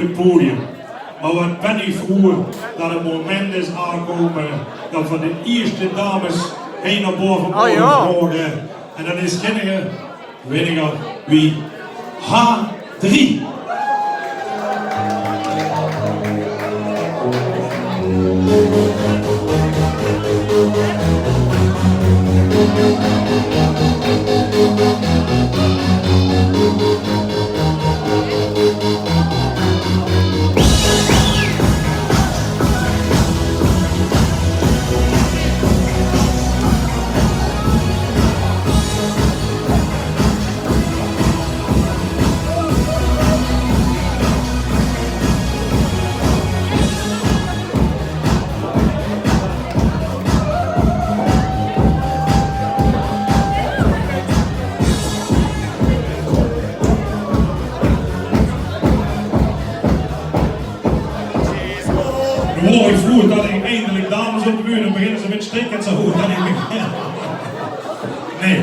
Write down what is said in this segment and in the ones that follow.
het podium. Maar wat ben ik vroeger dat het moment is aangekomen dat van de eerste dames heen naar boven mogen vlogen. En dat is geen weniger wie H3. Ik vroeg dat ik eindelijk dames op de buurt en beginnen ze met strikken zo goed. Nee.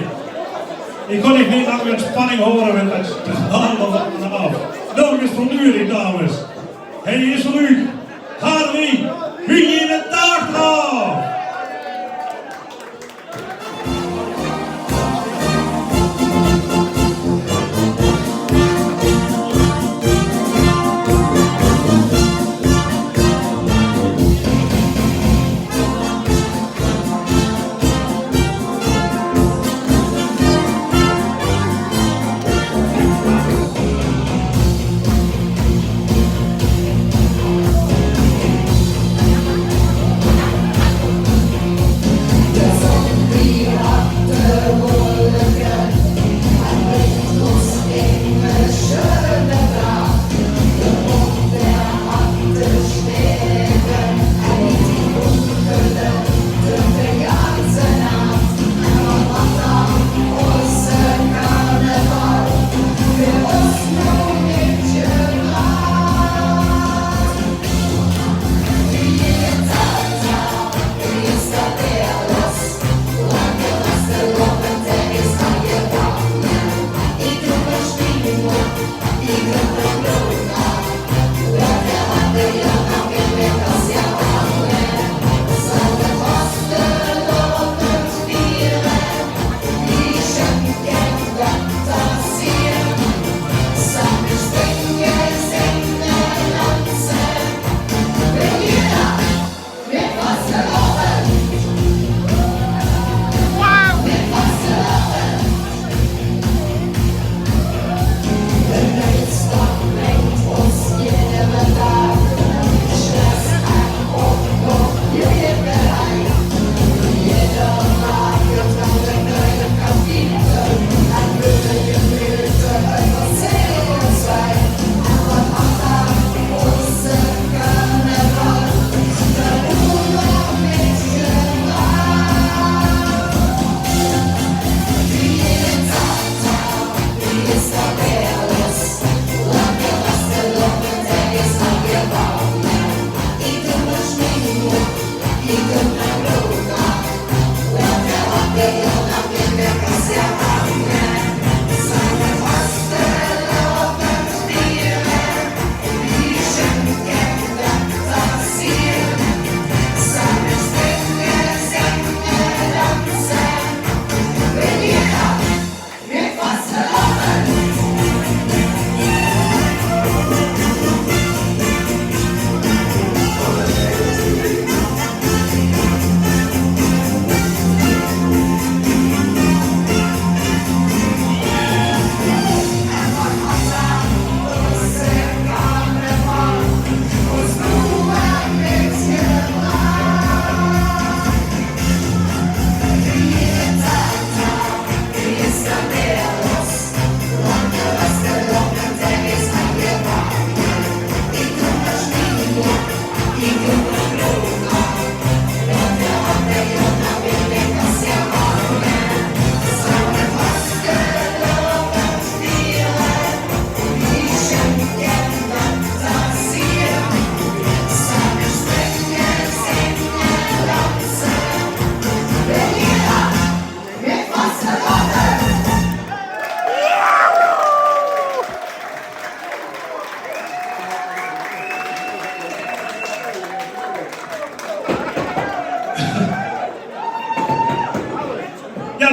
Ik kon niet langer met spanning horen met het stralen af. Nog eens van u, dames. Hij is voor u. Harry, wie in het Daach Draaf.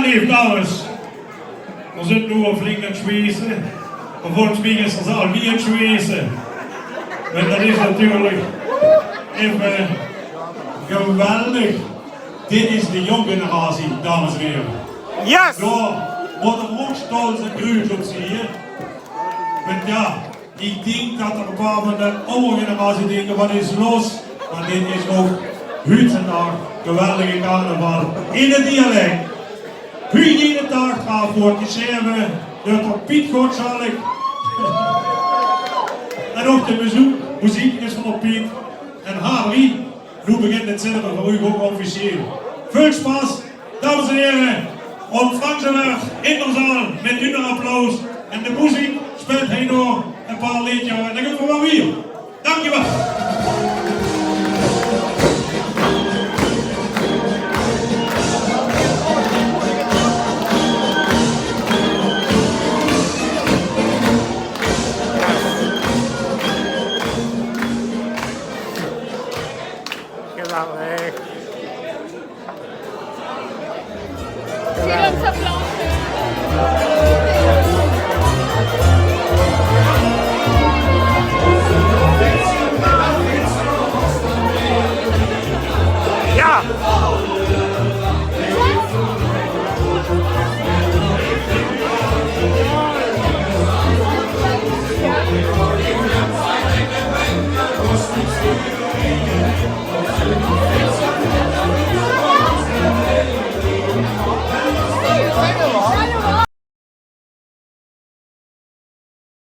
lieve dames. We zitten nu flink aan het schwezen. Maar volgens mij is het al wie het schwezen. En dat is natuurlijk even geweldig. Dit is de jonge generatie, dames en heren. Yes! Ja, wordt er ook stolz en gruus op zie je. Want ja, ik denk dat er een paar van de oude generatie denken, wat is los? Maar dit is ook Huuij geweldige carnaval in het dialect. Huuij in de Daach, Draaf wordt geschreven door Piet Gottschalk. En ook de muziek is van Piet. En Harry, nu begint het zelf voor u ook officieel. Veel spaß, dames en heren. Ontvang ze weer in de zaal met hun applaus. En de muziek speelt hij nog een paar liedjes en dan gaan we wel weer. Dankjewel.